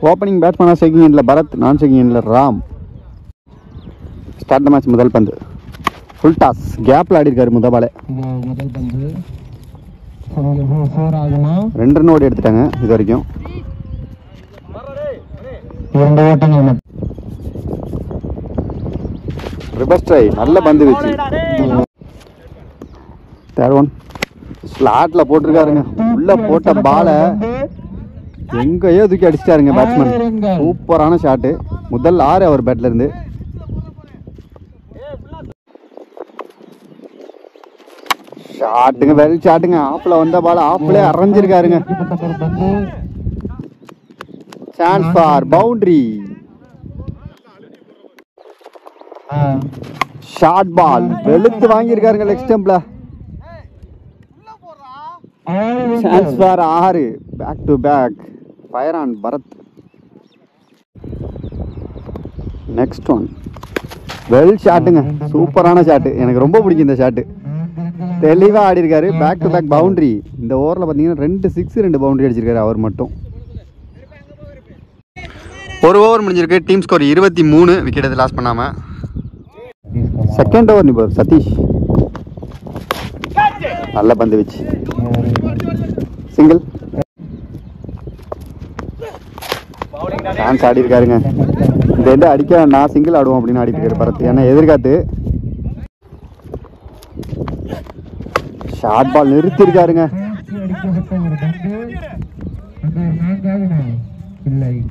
Opening பேட்ஸ்மேனாக second இன்னில் பரத், நான் செகண்ட் இன்னில் ராம். Start the match. முதல் பந்து ஃபுல் டாஸ், கேப்பில் ஆடி இருக்காரு முதல் பாலே. முதல் பந்து 4 ஆகுமா? 2 ரன் ஓடி எடுத்துட்டாங்க இது வரைக்கும். 2 ஓட்டங்கள். ரிவர்ஸ் ட்ரை, நல்ல பந்து வச்சு. தேர்ட் ஒன் ஸ்லாட்டில் போட்டிருக்காருங்க. உள்ள போட்ட பாலை எங்கேயோ தூக்கி அடிச்சிட்டாருங்க பேட்ஸ்மேன். சூப்பரான ஷாட்டு. முதல் 6 அவர் பேட்ல இருந்து. ஷாட்டுங்க, வெல் ஷாட்டுங்க. ஆஃப்ல வந்த பால் ஆஃப்லேயே அரைஞ்சிருக்காருங்க. Chance for boundary. Short ball வெளுத்து வாங்கியிருக்காருங்க லெக் ஸ்டம்ப்ல. Chance for 6. Back to back. Fire on Bharath. Next one well ஷாட்டுங்க. சூப்பரான ஷாட்டு. எனக்கு ரொம்ப பிடிக்கும் இந்த ஷாட்டு. தெளிவாக ஆடி இருக்காரு. Back to back boundary. இந்த ஓவரில் பார்த்தீங்கன்னா 2 6 2 பவுண்டரி அடிச்சிருக்காரு அவர் மட்டும். ஒரு ஓவர் முடிஞ்சிருக்கு. Team score 23. விக்கெட் எது லாஸ் பண்ணாம. செகண்ட் ஓவர் நிபர் சதீஷ் நல்ல பந்து வச்சு சிங்கிள். சான்ஸ் ஆடி இருக்காருங்க. இந்த எந்த அடிக்க நான் சிங்கிள் ஆடுவோம் அப்படின்னு ஆடிட்டு இருக்காரு பரத். ஏன்னா எதிர்காத்து ஷார்ட் பால் நிறுத்தி இருக்காருங்க.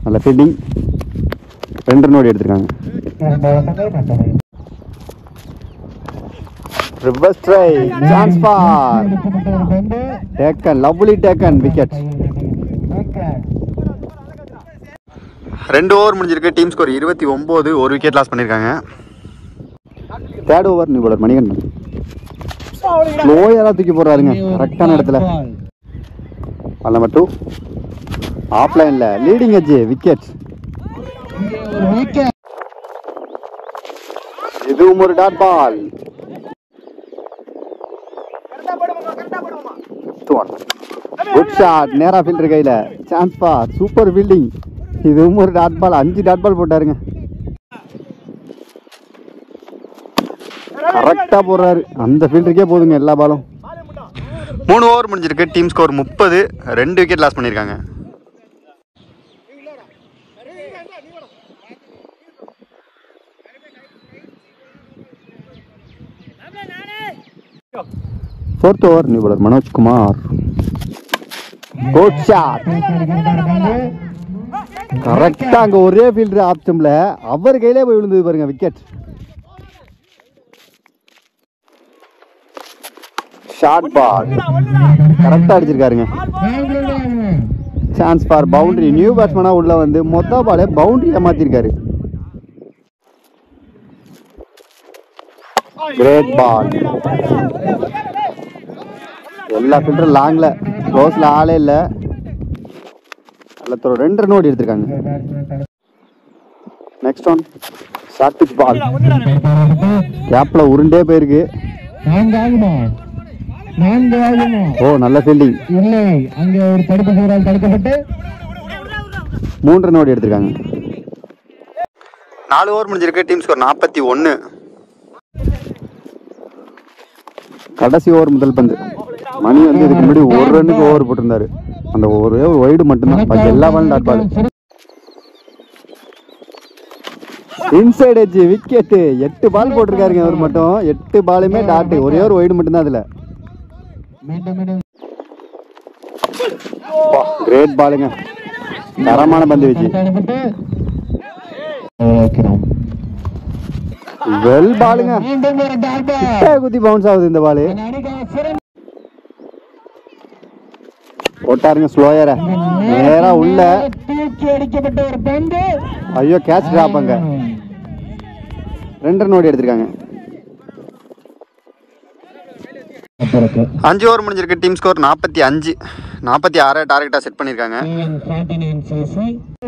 நல்ல ஃபீல்டிங். 2 ரன் ஓடி எடுத்திருக்காங்க. Reverse try, chance for taken. Lovely taken. Wicket. 2 over முடிஞ்சிருக்கு. Team score 29. ஒரு விக்கெட் லாஸ் பண்ணியிருக்காங்க. Third over new bowler Manikandan ஸ்லோயராக தூக்கி போடுறாருங்க கரெக்டான இடத்துல. பால் நம்பர் 2 ஆஃப்லைன்ல லீடிங் எட்ஜ். விக்கெட். இதுவும் ஒரு டாட் பால். Good shot. நேரா ஃபீல்டர் கையில. Chance for. Super fielding. இதுவும் ஒரு டாட் பால். 5 டாட் பால் போட்டாருங்க. கரெக்டா போடுறாரு. அந்த ஃபீல்டருக்கே போதுங்க எல்லா பாலும். 3 ஓவர் முடிஞ்சிருக்கு. Team score 30. 2 விக்கெட் லாஸ் பண்ணியிருக்காங்க. Fourth over new bowler Manojkumar. Good shot. கரெக்டா அங்க ஒரே ஃபீல்டர் ஆப்ஷன்ல அவர் கையிலே போய் விழுந்தது பாருங்க. விக்கெட். ஷார்ட் பால் கரெக்டா அடிச்சிருக்காருங்க. Chance for boundary. நியூ பேட்ஸ்மேனா உள்ள வந்து மொத்த பாலே பவுண்டரி ஏமாத்திருக்காரு. கிரேட் பால். எல்லா ஃபீல்டரும் லாங்ல, க்ளோஸ்ல ஆளே இல்லை. நல்ல 2 ரன் ஓடி எடுத்திருக்காங்க. Next one short pitch ball. கேப்ல உருண்டே போயிருக்கு. ஓ நல்ல ஃபீல்டிங். இல்லை, அங்கே ஒரு தடுப்பு சூறால் தடுக்கப்பட்டு 3 ரன் ஓடி எடுத்திருக்காங்க. 4 ஓவர் முடிஞ்சிருக்கு. Team score 41. கடைசி ஓவர் முதல் பந்து. மணி வந்து இதுக்கு முன்னாடி 1 ரன்னுக்கு ஓவர் போட்டிருந்தாரு. அந்த ஒரே வைடு மட்டும்தான். பாக்கி எல்லா பாலும் dot ball. Inside edge. Wicket. 8 ball போட்டிருக்காருங்க அவர் மட்டும். 8 பாலுமே டாட். ஒரே ஒரு வைடு மட்டும்தான் அதுல. கிரேட் பாலுங்க. தரமான பந்து வச்சு. வெல் பாலுங்க. குத்தி பவுன்ஸ் ஆகுது இந்த பாலு. போட்டாருங்க ஸ்லோயரா. நேரா உள்ள. ஐயோ கேட்ச் டிராப். அங்க 2 ரன் ஓடி எடுத்திருக்காங்க. 5 ஓவர் முடிஞ்சிருக்கு. Team score 45. 46 டார்கெட்டா செட் பண்ணிருக்காங்க.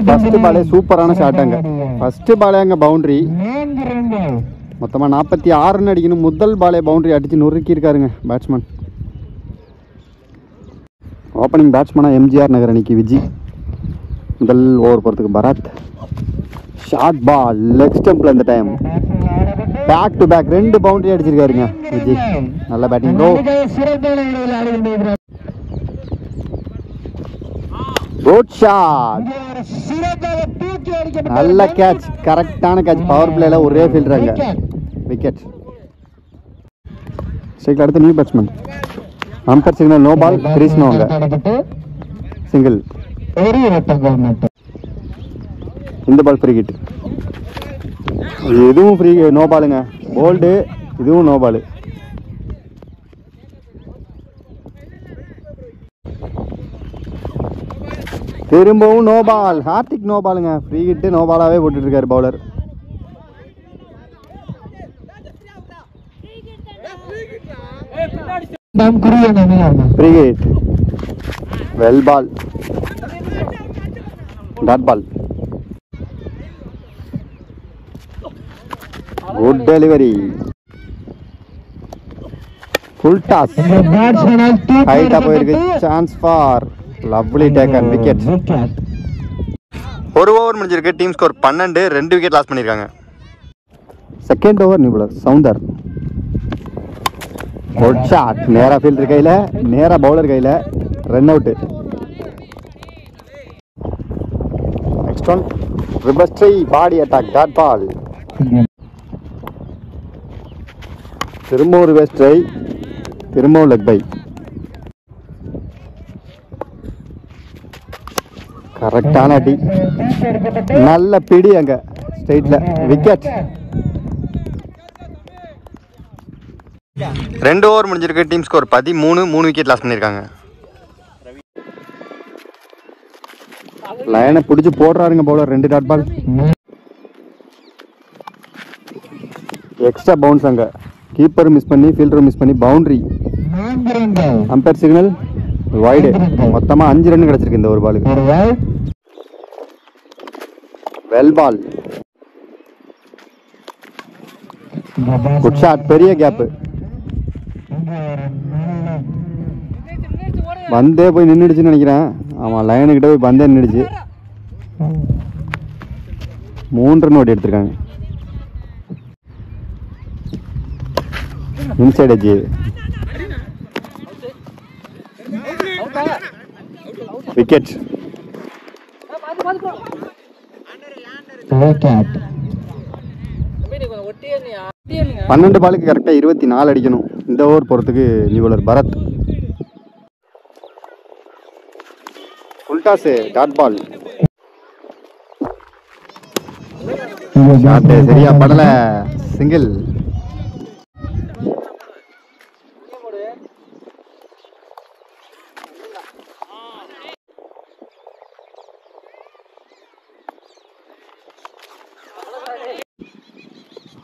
ஃபர்ஸ்ட் பாலே சூப்பரான ஷாட். அங்க ஃபர்ஸ்ட் பாலே அங்க பவுண்டரி. மொத்தமா 46 ரன் அடிக்கணும். முதல் பாலே பவுண்டரி அடிச்சு நொறுக்கி இருக்காருங்க பேட்ஸ்மேன். ஓப்பனிங் பேட்ஸ்மேனா எம்ஜிஆர் நகர் அணிக்கு விஜி. முதல் ஓவர் போகிறதுக்கு பரத். ஷார்ட் பால் லெக் ஸ்டம்பில் இந்த time back to back 2 boundary அடிச்சிருக்காருங்க விஜய். நல்ல பேட்டிங் ப்ரோ. Good shot. நல்ல கேட்ச், கரெக்டான கேட்ச். பவர் பிளேல ஒரே ஃபீல்டராங்க. விக்கெட். ஸ்ட்ரைக்கில் அடுத்து new batsman. Umpire signal no ball. கிரீஸ்னோங்க சிங்கிள். இந்த பால் ஃப்ரீ ஹிட். இதுவும் ஃப்ரீ நோ பாலுங்க. போல்டு, இதுவும் நோ பாலு. திரும்பவும் நோ பால். ஹார்டிக் நோ பாலுங்க. ஃப்ரீ ஹிட் நோ பாலாவே போட்டுட்டு இருக்காரு bowler. Free hit. Well ball. Dot ball. Good delivery. Full toss. ஹைட்டா போயிருக்கு. Chance for lovely taken. Wicket. ஒரு ஓவர் முடிஞ்சிருக்கு. Team score 12. 2 விக்கெட் லாஸ் பண்ணியிருக்காங்க. Second over new bowler Soundar. Good shot. நேரா ஃபீல்டர் கையில், நேரா பவுலர் கையில். Run out. Next one reverse try body attack. Dot ball. திரும்பவும் ரிவர்ஸ் ட்ரை. திரும்பவும் லெக் பை. கரெக்டான அடி. நல்ல பிடி அங்க ஸ்ட்ரைட்ல. விக்கெட். 2 ஓவர் முடிஞ்சிருக்கு. Team score 13. 3 விக்கெட் லாஸ் பண்ணியிருக்காங்க. லைனை பிடிச்சி போடுறாருங்க bowler. 2 dot ball. Extra bounce அங்க. கீப்பர் மிஸ் பண்ணி, ஃபீல்டர் மிஸ் பண்ணி பவுண்டரி. Umpire signal wide. மொத்தமாக 5 ரன் கிடச்சிருக்கு இந்த ஒரு பாலுக்கு. Well ball. Good shot. பெரிய கேப்பு. பந்தே போய் நின்றுடுச்சுன்னு நினைக்கிறேன். ஆமாம், லைனுக்கிட்ட போய் பந்தே நின்றுடுச்சு. 3 ரன் ஓடி எடுத்திருக்காங்க. Inside edge. விக்கெட். 12 பாலுக்கு கரெக்டாக 24 அடிக்கணும். இந்த ஓவர் போகிறதுக்கு new bowler Bharath. Full toss. Dot ball. Shot சரியா படல. சிங்கிள்.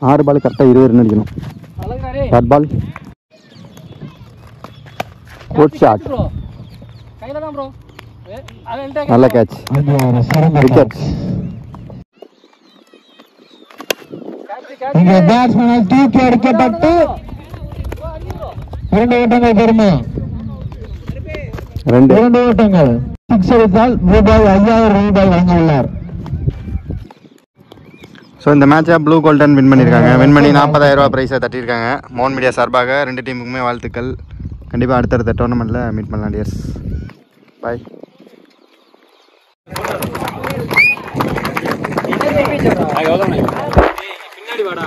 ஆறு பால் கரெக்டாக 20 ரன் அடிக்கணும். Dot ball. Good shot. நல்ல கேட்ச். விக்கெட். தூக்கி அடிக்கப்பட்டு 2 ஓட்டங்கள் பெருமை. 2 ஓட்டங்கள். 6 அடித்தால் ரூபாய் 5000 வழங்க உள்ளார். ஸோ இந்த மேட்சை ப்ளூ கோல்டன் வின் பண்ணியிருக்காங்க. வின் பண்ணி 40,000 ரூபா ப்ரைஸை தட்டியிருக்காங்க. மோன் மீடியா சார்பாக 2 டீமுக்குமே வாழ்த்துக்கள். கண்டிப்பாக அடுத்தடுத்த டோர்னமெண்ட்டில் மீட் பண்ணலாம் டியர்ஸ். பாய். பின்னாடி வாடா.